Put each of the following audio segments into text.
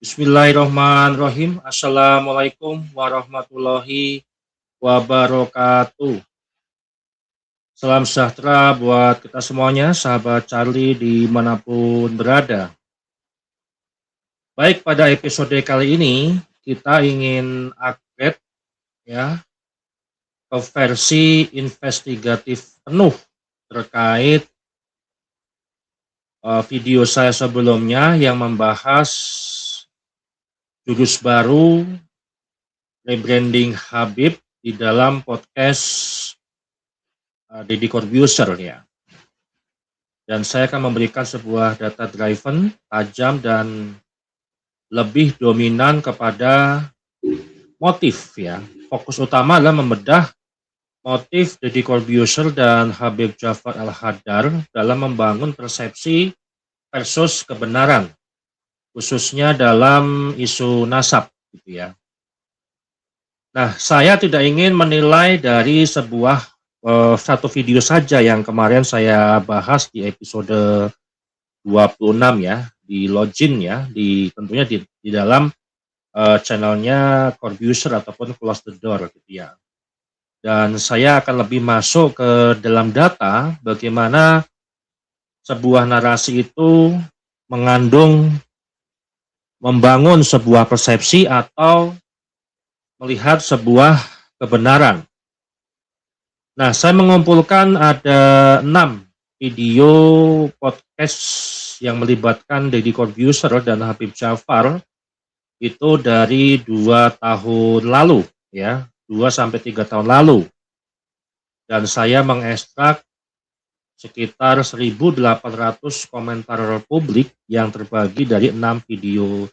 Bismillahirrahmanirrahim. Assalamualaikum warahmatullahi wabarakatuh. Salam sejahtera buat kita semuanya, sahabat Charlie dimanapun berada. Baik, pada episode kali ini kita ingin upgrade ya ke versi investigatif penuh terkait video saya sebelumnya yang membahas jurus baru rebranding Habib di dalam podcast Deddy Corbuzier ya. Dan saya akan memberikan sebuah data driven, tajam dan lebih dominan kepada motif ya. Fokus utama adalah membedah motif Deddy Corbuzier dan Habib Jafar Al-Haddar dalam membangun persepsi versus kebenaran, khususnya dalam isu nasab gitu ya. Nah, saya tidak ingin menilai dari satu video saja yang kemarin saya bahas di episode 26 ya, di login ya, tentunya di dalam channelnya Corbuzier ataupun Close the Door gitu ya. Dan saya akan lebih masuk ke dalam data bagaimana sebuah narasi itu membangun sebuah persepsi atau melihat sebuah kebenaran. Nah, saya mengumpulkan ada 6 video podcast yang melibatkan Deddy Corbuzier dan Habib Jafar itu dari 2 tahun lalu ya, 2-3 tahun lalu. Dan saya mengekstrak sekitar 1.800 komentar publik yang terbagi dari 6 video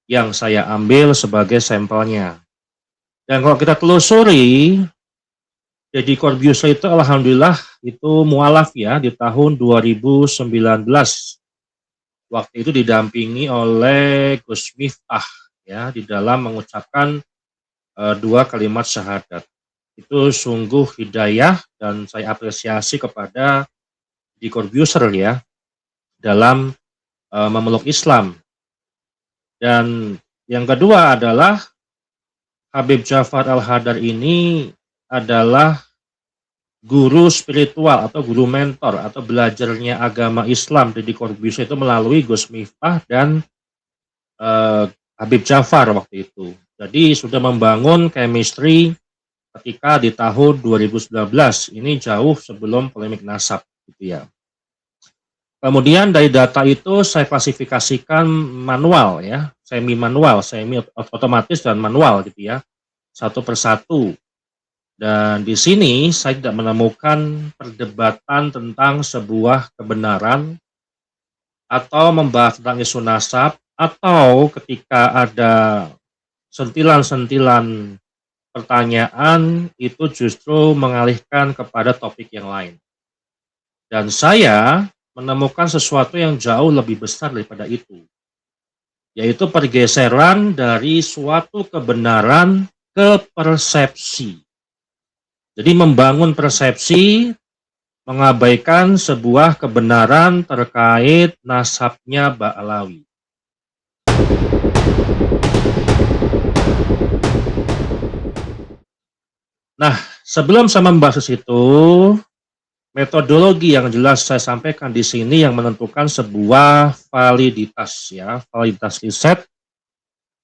yang saya ambil sebagai sampelnya. Dan kalau kita telusuri, Deddy Corbuzier itu alhamdulillah itu mualaf ya di tahun 2019. Waktu itu didampingi oleh Gus Miftah ya di dalam mengucapkan 2 kalimat syahadat. Itu sungguh hidayah dan saya apresiasi kepada Deddy Corbuzier ya dalam memeluk Islam. Dan yang kedua adalah Habib Jafar Al-Haddar ini adalah guru spiritual atau guru mentor atau belajarnya agama Islam Deddy Corbuzier itu melalui Gus Miftah dan Habib Jafar waktu itu. Jadi sudah membangun chemistry ketika di tahun 2019. Ini jauh sebelum polemik nasab gitu ya. Kemudian dari data itu saya klasifikasikan manual ya, semi otomatis dan manual gitu ya, satu persatu. Dan di sini saya tidak menemukan perdebatan tentang sebuah kebenaran atau membahas tentang isu nasab atau ketika ada sentilan-sentilan pertanyaan itu justru mengalihkan kepada topik yang lain. Dan saya menemukan sesuatu yang jauh lebih besar daripada itu, yaitu pergeseran dari suatu kebenaran ke persepsi. Jadi membangun persepsi, mengabaikan sebuah kebenaran terkait nasabnya Ba'alawi. Nah, sebelum saya membahas itu, metodologi yang jelas saya sampaikan di sini yang menentukan sebuah validitas ya, validitas riset.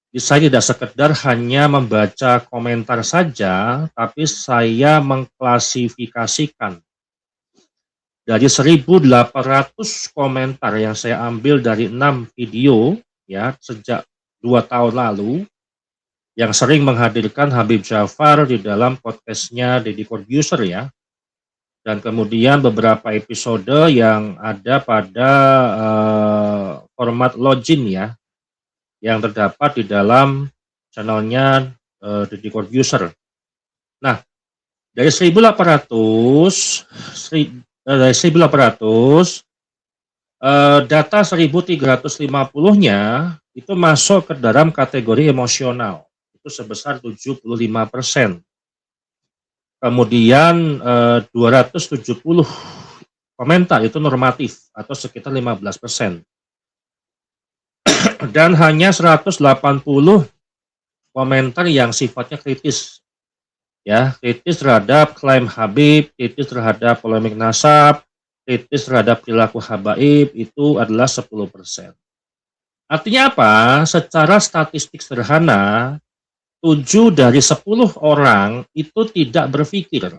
Saya tidak sekedar hanya membaca komentar saja, tapi saya mengklasifikasikan dari 1.800 komentar yang saya ambil dari 6 video ya sejak 2 tahun lalu yang sering menghadirkan Habib Jafar di dalam podcastnya Deddy Corbuzier ya. Dan kemudian beberapa episode yang ada pada format login ya, yang terdapat di dalam channelnya Deddy Corbuzier. Nah, dari 1.800 data 1.350-nya itu masuk ke dalam kategori emosional, itu sebesar 75%. Kemudian 270 komentar itu normatif atau sekitar 15%. dan hanya 180 komentar yang sifatnya kritis, ya, kritis terhadap klaim Habib, kritis terhadap polemik nasab, kritis terhadap perilaku habaib, itu adalah 10%. Artinya apa? Secara statistik sederhana, 7 dari 10 orang itu tidak berpikir.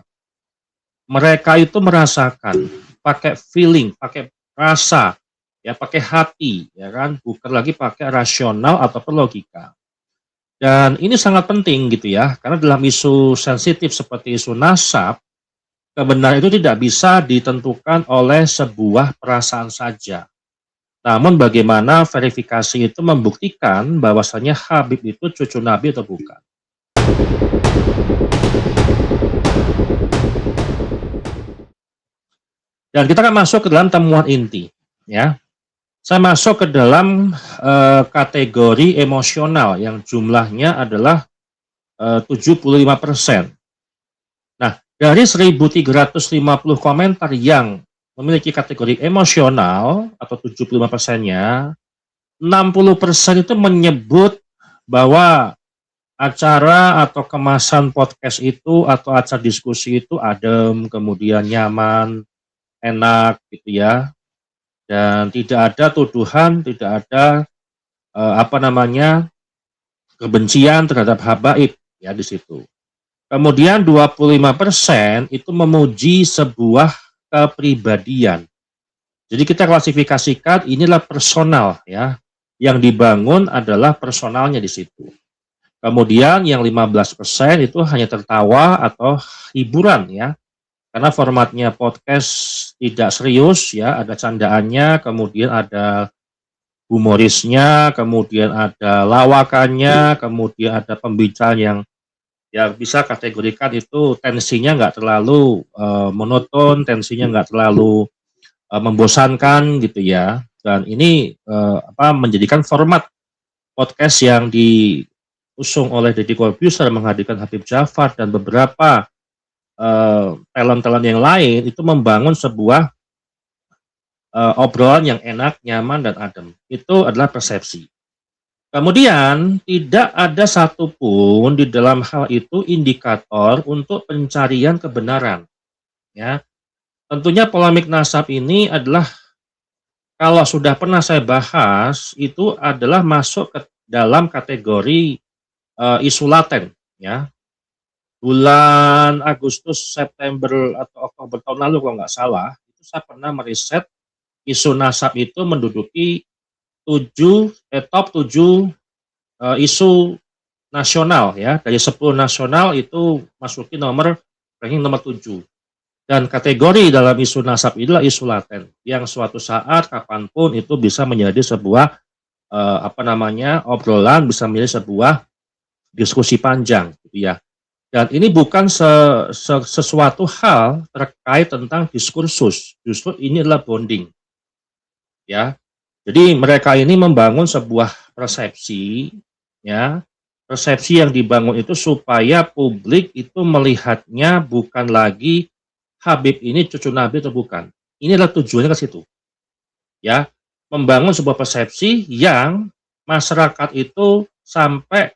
Mereka itu merasakan, pakai feeling, pakai rasa, ya, pakai hati, ya kan, bukan lagi pakai rasional ataupun logika. Dan ini sangat penting gitu ya, karena dalam isu sensitif seperti isu nasab, kebenaran itu tidak bisa ditentukan oleh sebuah perasaan saja. Namun bagaimana verifikasi itu membuktikan bahwasanya Habib itu cucu Nabi atau bukan. Dan kita akan masuk ke dalam temuan inti, ya. Saya masuk ke dalam kategori emosional yang jumlahnya adalah 75%. Nah, dari 1.350 komentar yang memiliki kategori emosional atau 75%-nya, 60% itu menyebut bahwa acara atau kemasan podcast itu atau acara diskusi itu adem, kemudian nyaman, enak gitu ya. Dan tidak ada tuduhan, tidak ada kebencian terhadap habaib ya di situ. Kemudian 25% itu memuji sebuah kepribadian. Jadi kita klasifikasikan inilah personal ya. Yang dibangun adalah personalnya di situ. Kemudian yang 15% itu hanya tertawa atau hiburan ya. Karena formatnya podcast tidak serius ya, ada candaannya, kemudian ada humorisnya, kemudian ada lawakannya, kemudian ada pembicaraan yang bisa kategorikan itu tensinya nggak terlalu monoton, tensinya nggak terlalu membosankan gitu ya. Dan ini menjadikan format podcast yang diusung oleh Deddy Corbuzier menghadirkan Habib Ja'far dan beberapa talent-talent yang lain itu membangun sebuah obrolan yang enak, nyaman, dan adem. Itu adalah persepsi. Kemudian tidak ada satupun di dalam hal itu indikator untuk pencarian kebenaran. Ya, tentunya polemik nasab ini adalah kalau sudah pernah saya bahas itu adalah masuk ke dalam kategori isu laten. Ya, bulan Agustus, September atau Oktober tahun lalu kalau nggak salah, itu saya pernah meriset isu nasab itu menduduki top 7 isu nasional ya. Dari 10 nasional itu masuki ranking nomor 7. Dan kategori dalam isu nasab itulah isu laten yang suatu saat kapanpun itu bisa menjadi sebuah obrolan, bisa menjadi sebuah diskusi panjang gitu ya. Dan ini bukan sesuatu hal terkait tentang diskursus, justru ini adalah bonding. Ya. Jadi mereka ini membangun sebuah persepsi, ya. Persepsi yang dibangun itu supaya publik itu melihatnya bukan lagi Habib ini cucu Nabi atau bukan. Ini adalah tujuannya ke situ. Ya, membangun sebuah persepsi yang masyarakat itu sampai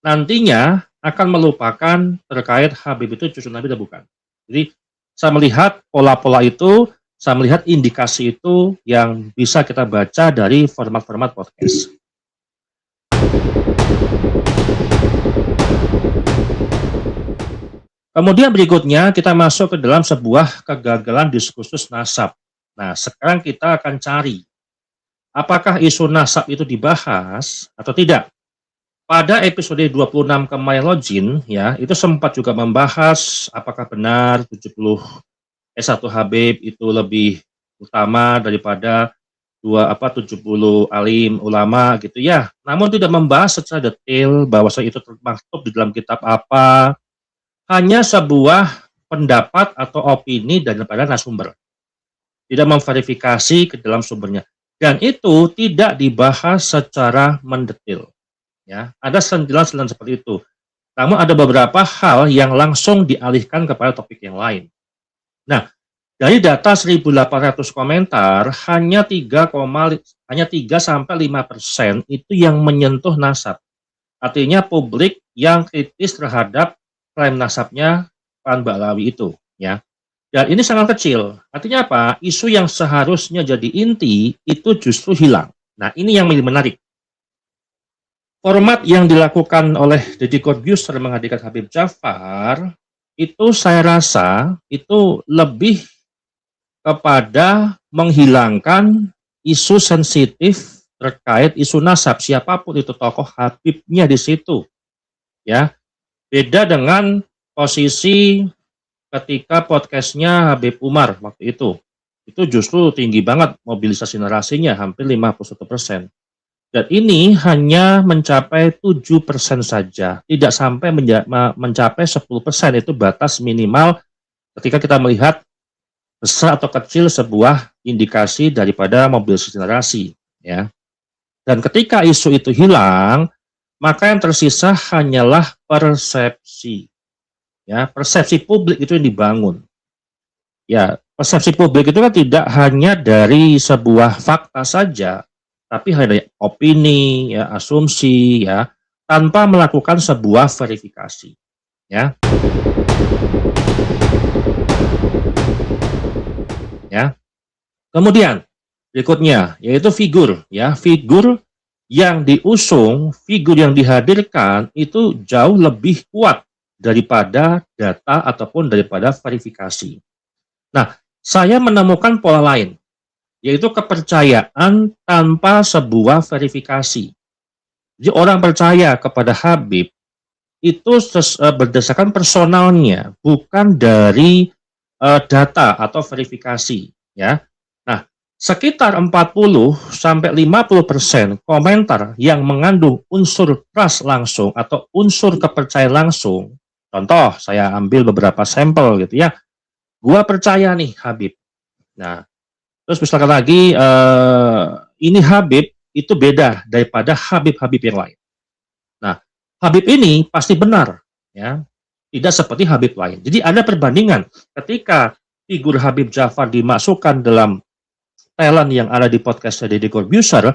nantinya akan melupakan terkait Habib itu cucu Nabi atau bukan. Jadi saya melihat pola-pola itu, saya melihat indikasi itu yang bisa kita baca dari format-format podcast. Kemudian berikutnya kita masuk ke dalam sebuah kegagalan diskursus nasab. Nah, sekarang kita akan cari apakah isu nasab itu dibahas atau tidak. Pada episode 26 kemarin Login ya, itu sempat juga membahas apakah benar 70 S1 Habib itu lebih utama daripada 70 alim ulama gitu ya. Namun tidak membahas secara detail bahwa itu termaktub di dalam kitab apa. Hanya sebuah pendapat atau opini daripada narasumber. Tidak memverifikasi ke dalam sumbernya. Dan itu tidak dibahas secara mendetil. Ya, ada sentilan-sentilan seperti itu. Namun ada beberapa hal yang langsung dialihkan kepada topik yang lain. Nah, Dari data 1.800 komentar, hanya 3 sampai 5% itu yang menyentuh nasab. Artinya publik yang kritis terhadap klaim nasabnya Pak Ba'alawi itu, ya. Dan ini sangat kecil. Artinya apa? Isu yang seharusnya jadi inti itu justru hilang. Nah, ini yang menarik. Format yang dilakukan oleh Deddy Corbuzier menghadirkan Habib Djafar itu saya rasa itu lebih kepada menghilangkan isu sensitif terkait isu nasab siapapun itu tokoh Habibnya di situ, ya. Beda dengan posisi ketika podcastnya Habib Umar waktu itu justru tinggi banget mobilisasi narasinya, hampir 51%. Dan ini hanya mencapai 7% saja, tidak sampai mencapai 10%, itu batas minimal ketika kita melihat besar atau kecil sebuah indikasi daripada mobilisasi narasi, ya. Dan ketika isu itu hilang, maka yang tersisa hanyalah persepsi. Ya, persepsi publik itu yang dibangun. Ya, persepsi publik itu kan tidak hanya dari sebuah fakta saja, tapi hanya dari opini, ya, asumsi, ya, tanpa melakukan sebuah verifikasi, ya. Ya. Kemudian berikutnya yaitu figur, ya, figur yang diusung, figur yang dihadirkan itu jauh lebih kuat daripada data ataupun daripada verifikasi. Nah, saya menemukan pola lain, yaitu kepercayaan tanpa sebuah verifikasi. Jadi orang percaya kepada Habib itu berdasarkan personalnya, bukan dari data atau verifikasi, ya. Nah, sekitar 40-50% komentar yang mengandung unsur trust langsung atau unsur kepercayaan langsung. Contoh, saya ambil beberapa sampel gitu ya. Gua percaya nih Habib. Nah, terus misalkan lagi ini Habib itu beda daripada Habib-Habib yang lain. Nah, Habib ini pasti benar, ya. Tidak seperti Habib lain. Jadi ada perbandingan ketika figur Habib Djafar dimasukkan dalam talent yang ada di podcast Deddy Corbuzier,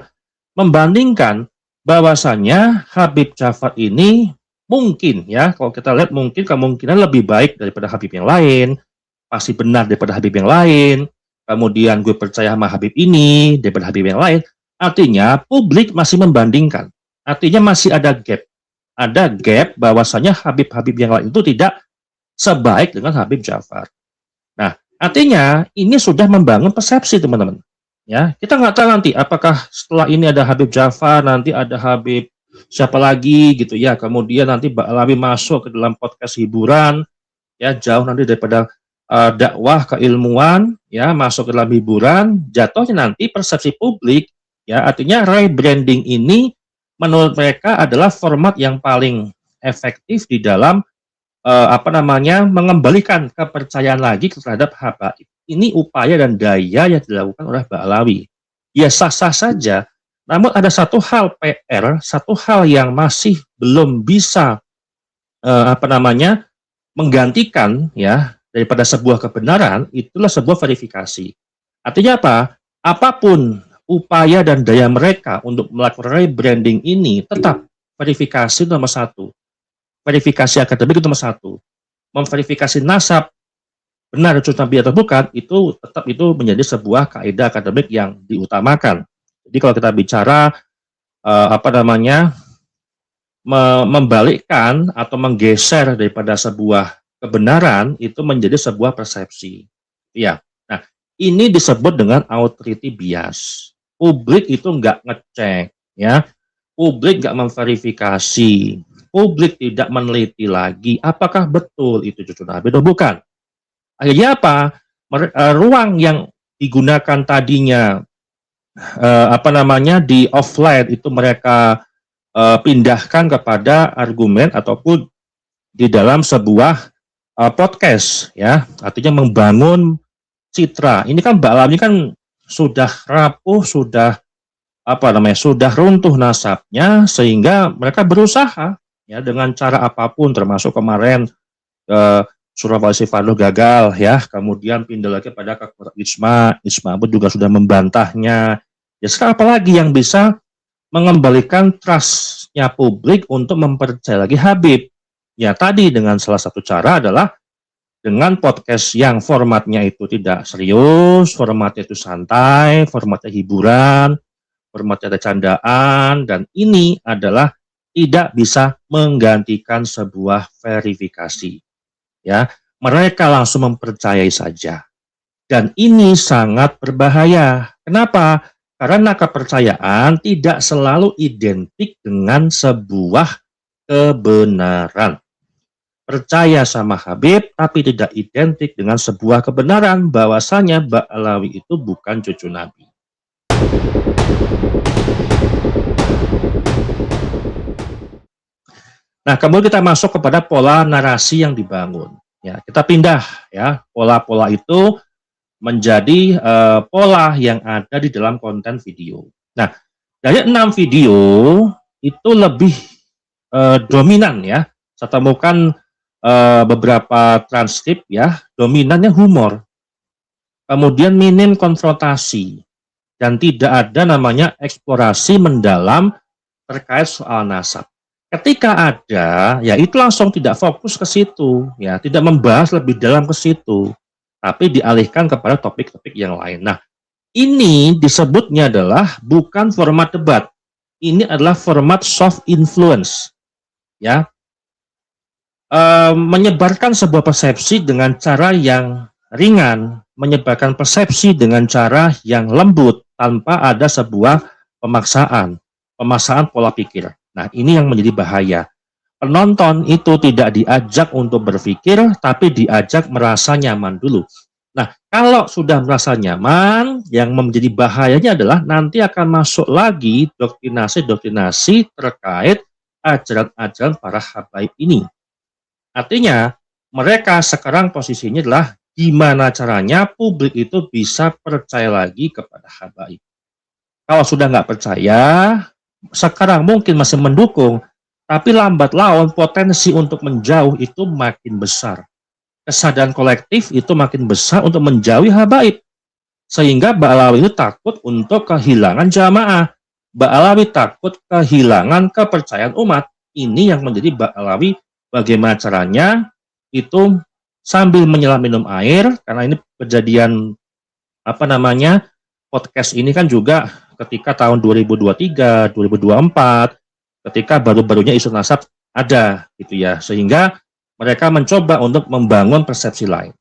membandingkan bahwasannya Habib Djafar ini mungkin, ya, kalau kita lihat mungkin kemungkinan lebih baik daripada Habib yang lain, pasti benar daripada Habib yang lain, kemudian gue percaya sama Habib ini daripada Habib yang lain. Artinya publik masih membandingkan, artinya masih ada gap bahwasanya Habib-Habib yang lain itu tidak sebaik dengan Habib Djafar. Nah, artinya ini sudah membangun persepsi, teman-teman. Ya, kita nggak tahu nanti apakah setelah ini ada Habib Djafar, nanti ada Habib siapa lagi gitu ya. Kemudian nanti Ba'alawi masuk ke dalam podcast hiburan, ya, jauh nanti daripada dakwah keilmuan, ya, masuk ke dalam hiburan, jatuhnya nanti persepsi publik, ya, artinya rebranding ini menurut mereka adalah format yang paling efektif di dalam mengembalikan kepercayaan lagi terhadap Habib. Ini upaya dan daya yang dilakukan oleh Ba'alawi. Ya sah-sah saja, namun ada satu hal PR, satu hal yang masih belum bisa menggantikan, ya, daripada sebuah kebenaran, itulah sebuah verifikasi. Artinya apa? Apapun upaya dan daya mereka untuk melakukan rebranding ini, tetap verifikasi nomor satu. Verifikasi akademik itu nomor satu. Memverifikasi nasab, benar itu Nabi atau bukan, itu tetap itu menjadi sebuah kaidah akademik yang diutamakan. Jadi kalau kita bicara membalikkan atau menggeser daripada sebuah kebenaran itu menjadi sebuah persepsi. Ya. Nah, ini disebut dengan authority bias. Publik itu nggak ngecek, ya. Publik nggak memverifikasi. Publik tidak meneliti lagi apakah betul itu cucu Nabi atau bukan. Akhirnya apa? Ruang yang digunakan tadinya di offline itu mereka pindahkan kepada argumen ataupun di dalam sebuah podcast, ya, artinya membangun citra. Ini kan Ba'alawi kan sudah rapuh, sudah runtuh nasabnya, sehingga mereka berusaha, ya, dengan cara apapun, termasuk kemarin Surabaya Sifano gagal ya, kemudian pindah lagi pada Kakor Isma pun juga sudah membantahnya. Ya sekarang apalagi yang bisa mengembalikan trust-nya publik untuk mempercayai lagi Habib? Ya tadi dengan salah satu cara adalah dengan podcast yang formatnya itu tidak serius, formatnya itu santai, formatnya hiburan, formatnya ada candaan, dan ini adalah tidak bisa menggantikan sebuah verifikasi. Ya, mereka langsung mempercayai saja. Dan ini sangat berbahaya. Kenapa? Karena kepercayaan tidak selalu identik dengan sebuah kebenaran. Percaya sama Habib, tapi tidak identik dengan sebuah kebenaran bahwasanya Mbak Alawi itu bukan cucu Nabi. Nah, kemudian kita masuk kepada pola narasi yang dibangun. Ya, kita pindah ya, pola-pola itu menjadi pola yang ada di dalam konten video. Nah, dari 6 video itu lebih dominan ya. Saya temukan beberapa transkrip ya, dominannya humor. Kemudian minim konfrontasi dan tidak ada namanya eksplorasi mendalam terkait soal nasab. Ketika ada, ya itu langsung tidak fokus ke situ, ya tidak membahas lebih dalam ke situ, tapi dialihkan kepada topik-topik yang lain. Nah, ini disebutnya adalah bukan format debat, ini adalah format soft influence, ya, menyebarkan sebuah persepsi dengan cara yang ringan, menyebarkan persepsi dengan cara yang lembut tanpa ada sebuah pemaksaan pola pikir. Nah, ini yang menjadi bahaya. Penonton itu tidak diajak untuk berpikir, tapi diajak merasa nyaman dulu. Nah, kalau sudah merasa nyaman, yang menjadi bahayanya adalah nanti akan masuk lagi doktrinasi-doktrinasi terkait ajaran-ajaran para habaib ini. Artinya, mereka sekarang posisinya adalah gimana caranya publik itu bisa percaya lagi kepada habaib. Kalau sudah nggak percaya, sekarang mungkin masih mendukung, tapi lambat laun potensi untuk menjauh itu makin besar. Kesadaran kolektif itu makin besar untuk menjauhi habaib. Sehingga Mbak Alawi itu takut untuk kehilangan jamaah. Mbak Alawi takut kehilangan kepercayaan umat. Ini yang menjadi Mbak Alawi bagaimana caranya itu sambil menyelam minum air, karena ini kejadian podcast ini kan juga ketika tahun 2023, 2024, ketika baru-barunya isu nasab ada gitu ya, sehingga mereka mencoba untuk membangun persepsi lain.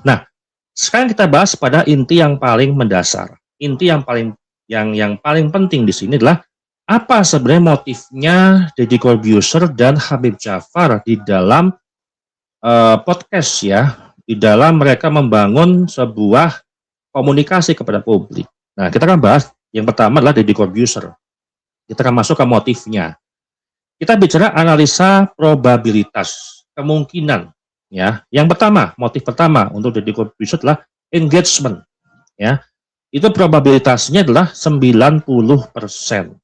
Nah, sekarang kita bahas pada inti yang paling mendasar. Inti yang paling penting di sini adalah apa sebenarnya motifnya Deddy Corbuzier dan Habib Jafar di dalam podcast ya, di dalam mereka membangun sebuah komunikasi kepada publik. Nah, kita akan bahas yang pertama adalah Deddy Corbuzier. Kita akan masuk ke motifnya. Kita bicara analisa probabilitas, kemungkinan. Ya, yang pertama, motif pertama untuk Deddy Corbuzier adalah engagement. Ya, itu probabilitasnya adalah 90%.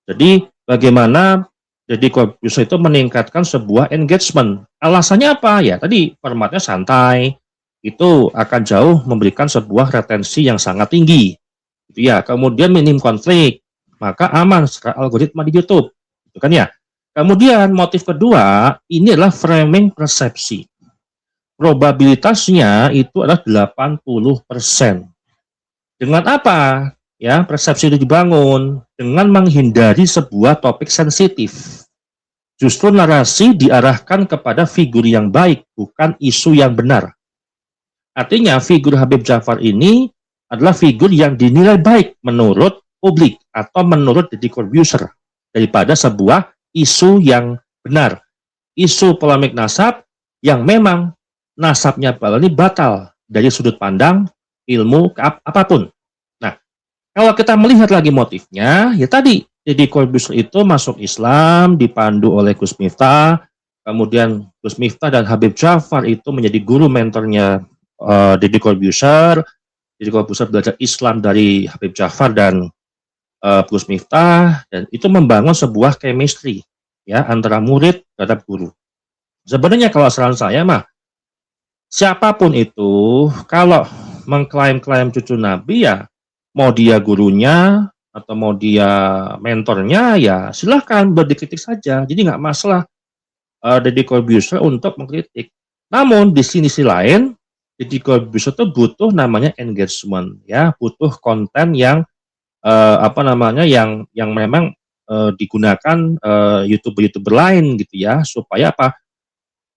Jadi, bagaimana Deddy Corbuzier itu meningkatkan sebuah engagement. Alasannya apa? Ya, tadi formatnya santai, itu akan jauh memberikan sebuah retensi yang sangat tinggi. Gitu ya. Kemudian minim konflik, maka aman secara algoritma di YouTube. Gitu kan ya. Kemudian motif kedua, ini adalah framing persepsi. Probabilitasnya itu adalah 80%. Dengan apa? Ya, persepsi itu dibangun dengan menghindari sebuah topik sensitif. Justru narasi diarahkan kepada figur yang baik, bukan isu yang benar. Artinya figur Habib Jafar ini adalah figur yang dinilai baik menurut publik atau menurut Deddy Corbuzier daripada sebuah isu yang benar. Isu polemik nasab yang memang nasabnya ini batal dari sudut pandang ilmu apapun. Nah, kalau kita melihat lagi motifnya, ya tadi Deddy Corbuzier itu masuk Islam dipandu oleh Gus Miftah, kemudian Gus Miftah dan Habib Jafar itu menjadi guru mentornya Deddy Corbuzier. Deddy Corbuzier belajar Islam dari Habib Jafar dan Gus Miftah, dan itu membangun sebuah chemistry ya antara murid terhadap guru. Sebenarnya kalau saran saya mah, siapapun itu kalau mengklaim-klaim cucu Nabi ya, mau dia gurunya atau mau dia mentornya ya silahkan berdikritik saja. Jadi nggak masalah Deddy Corbuzier untuk mengkritik. Namun di sisi lain, Deddy Corbuzier itu butuh namanya engagement ya, butuh konten yang yang memang digunakan YouTuber-YouTuber lain gitu ya, supaya apa?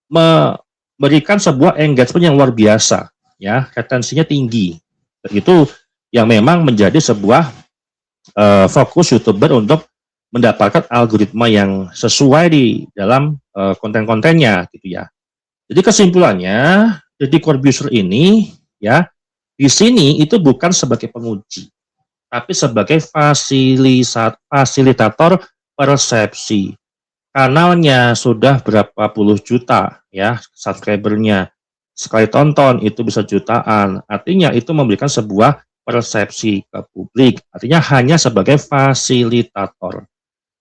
Memberikan sebuah engagement yang luar biasa ya, retensinya tinggi. Itu yang memang menjadi sebuah fokus YouTuber untuk mendapatkan algoritma yang sesuai di dalam konten-kontennya gitu ya. Jadi kesimpulannya, Deddy Corbuzier ini ya di sini itu bukan sebagai penguji, tapi sebagai fasilitator persepsi. Kanalnya sudah berapa puluh juta ya subscribernya. Sekali tonton itu bisa jutaan. Artinya itu memberikan sebuah persepsi ke publik. Artinya hanya sebagai fasilitator.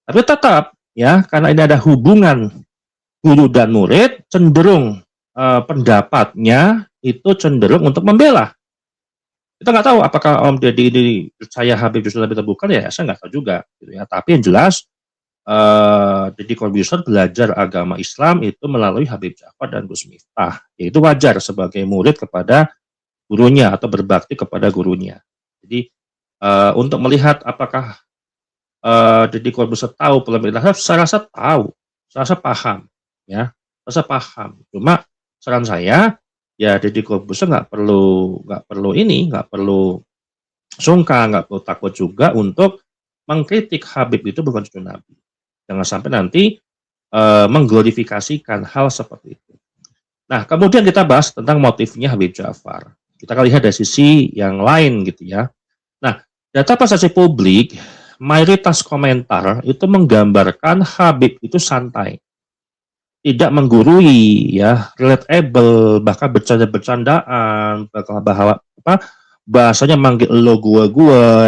Tapi tetap ya, karena ini ada hubungan guru dan murid, cenderung pendapatnya itu cenderung untuk membela. Kita nggak tahu apakah Om Deddy ini percaya Habib Yusuf Nabi bukan ya, saya nggak tahu juga. Gitu ya. Tapi yang jelas Deddy Corbuzier belajar agama Islam itu melalui Habib Ja'far dan Gus Miftah. Yaitu wajar sebagai murid kepada gurunya atau berbakti kepada gurunya. Jadi untuk melihat apakah Deddy Corbuzier tahu polemik ilham, saya rasa tahu, saya rasa paham, ya, saya rasa paham. Cuma saran saya, ya Deddy Corbuzier nggak perlu sungkan, nggak perlu takut juga untuk mengkritik Habib itu bukan cucu Nabi. Jangan sampai nanti mengglorifikasikan hal seperti itu. Nah, kemudian kita bahas tentang motifnya Habib Ja'far. Kita akan lihat dari sisi yang lain gitu ya. Nah, data persepsi publik, mayoritas komentar itu menggambarkan Habib itu santai, tidak menggurui, ya, relatable, bahkan bercanda-bercandaan, bahasanya manggil lo gua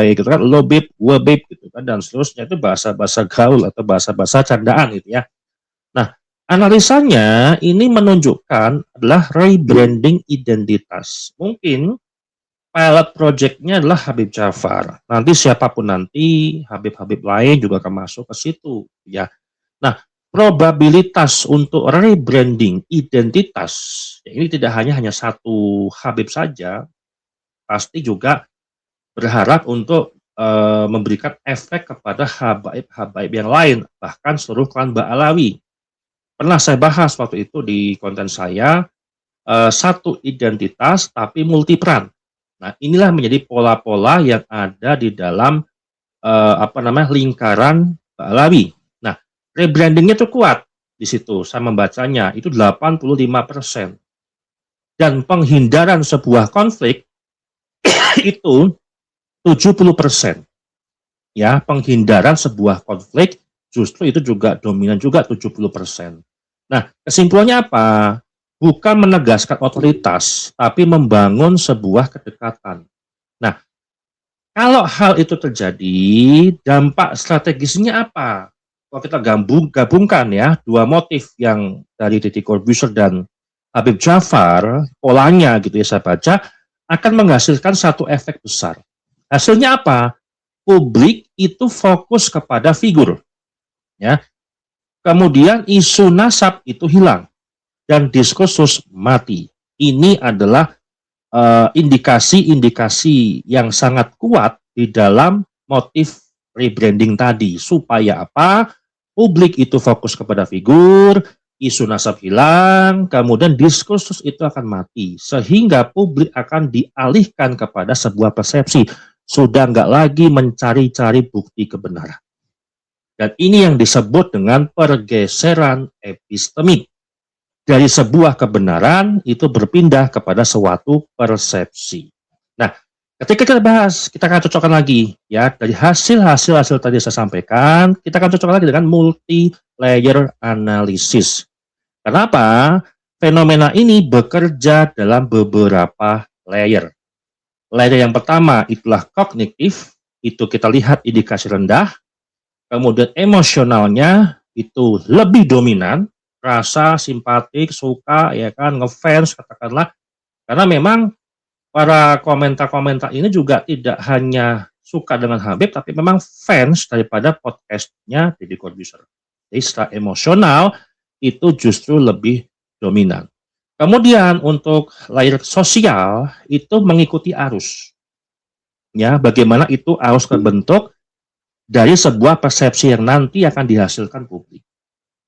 gitu kan, lo bib gua bib gitu kan, dan seterusnya. Itu bahasa-bahasa gaul atau bahasa-bahasa candaan gitu ya. Nah, analisanya ini menunjukkan adalah rebranding identitas. Mungkin pilot project-nya adalah Habib Ja'far. Nanti siapapun nanti, Habib-Habib lain juga akan masuk ke situ ya. Nah, probabilitas untuk rebranding identitas, ya ini tidak hanya satu Habib saja, pasti juga berharap untuk memberikan efek kepada habaib-habaib yang lain, bahkan seluruh klan Ba'alawi. Pernah saya bahas waktu itu di konten saya, satu identitas tapi multiperan. Nah, inilah menjadi pola-pola yang ada di dalam lingkaran Ba'alawi. Nah, rebrandingnya itu kuat di situ. Saya membacanya itu 85%. Dan penghindaran sebuah konflik itu 70%. Ya, penghindaran sebuah konflik justru itu juga dominan juga 70%. Nah, kesimpulannya apa? Bukan menegaskan otoritas, tapi membangun sebuah kedekatan. Nah, kalau hal itu terjadi, dampak strategisnya apa? Kalau kita gabungkan ya, dua motif yang dari Deddy Corbuzier dan Habib Ja'far, polanya gitu ya saya baca, akan menghasilkan satu efek besar. Hasilnya apa? Publik itu fokus kepada figur. Ya. Kemudian isu nasab itu hilang. Dan diskursus mati. Ini adalah indikasi-indikasi yang sangat kuat di dalam motif rebranding tadi. Supaya apa? Publik itu fokus kepada figur, isu nasab hilang, kemudian diskursus itu akan mati. Sehingga publik akan dialihkan kepada sebuah persepsi. Sudah nggak lagi mencari-cari bukti kebenaran. Dan ini yang disebut dengan pergeseran epistemik. Dari sebuah kebenaran itu berpindah kepada suatu persepsi. Nah, ketika kita bahas, kita akan cocokkan lagi ya dari hasil tadi saya sampaikan, kita akan cocokkan lagi dengan multi-layer analysis. Kenapa? Fenomena ini bekerja dalam beberapa layer. Layer yang pertama itulah kognitif, itu kita lihat indikasi rendah, kemudian emosionalnya itu lebih dominan, rasa simpatik, suka, ya kan, ngefans katakanlah, karena memang para komentar-komentar ini juga tidak hanya suka dengan Habib, tapi memang fans daripada podcastnya Deddy Corbuzier. Jadi secara emosional itu justru lebih dominan. Kemudian untuk layer sosial itu mengikuti arus. Ya, bagaimana itu arus terbentuk dari sebuah persepsi yang nanti akan dihasilkan publik.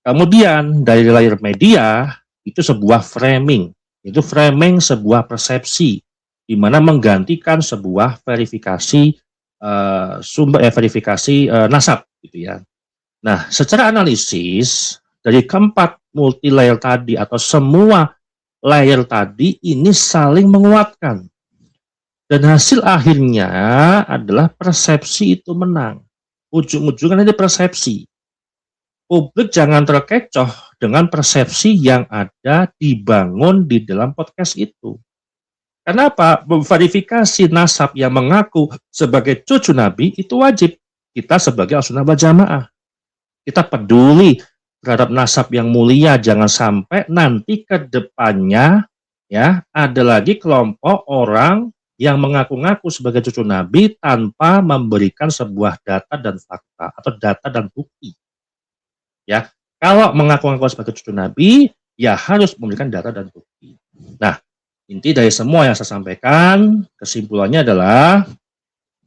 Kemudian dari layer media itu sebuah framing, itu framing sebuah persepsi di mana menggantikan sebuah verifikasi verifikasi nasab gitu ya. Nah, secara analisis dari keempat multi layer tadi atau semua layer tadi ini saling menguatkan. Dan hasil akhirnya adalah persepsi itu menang. Ujung-ujungnya ini persepsi. Publik jangan terkecoh dengan persepsi yang ada dibangun di dalam podcast itu. Kenapa? Verifikasi nasab yang mengaku sebagai cucu Nabi itu wajib. Kita sebagai Ahlussunnah wal Jamaah. Kita peduli terhadap nasab yang mulia, jangan sampai nanti ke depannya ya ada lagi kelompok orang yang mengaku-ngaku sebagai cucu Nabi tanpa memberikan sebuah data dan fakta atau data dan bukti. Ya, kalau mengaku-ngaku sebagai cucu Nabi, ya harus memberikan data dan bukti. Nah, inti dari semua yang saya sampaikan, kesimpulannya adalah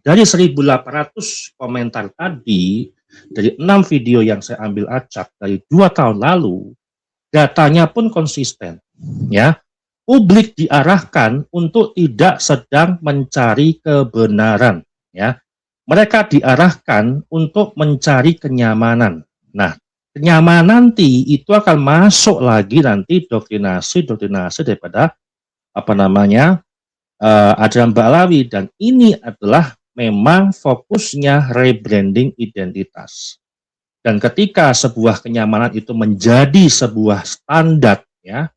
dari 1.800 komentar tadi, dari 6 video yang saya ambil acak dari 2 tahun lalu, datanya pun konsisten. Ya, publik diarahkan untuk tidak sedang mencari kebenaran. Ya, mereka diarahkan untuk mencari kenyamanan. Nah, kenyamanan nanti itu akan masuk lagi nanti doktrinasi daripada ajaran Ba'alawi, dan ini adalah memang fokusnya rebranding identitas. Dan ketika sebuah kenyamanan itu menjadi sebuah standar ya,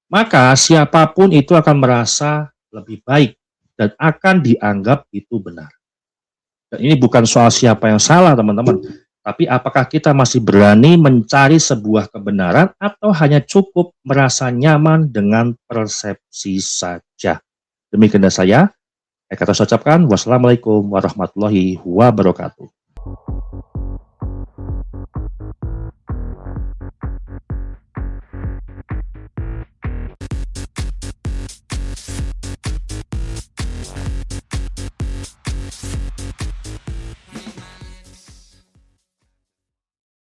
maka siapapun itu akan merasa lebih baik dan akan dianggap itu benar. Dan ini bukan soal siapa yang salah teman-teman, tapi apakah kita masih berani mencari sebuah kebenaran atau hanya cukup merasa nyaman dengan persepsi saja. Demikian dari saya kata ucapkan, wassalamualaikum warahmatullahi wabarakatuh.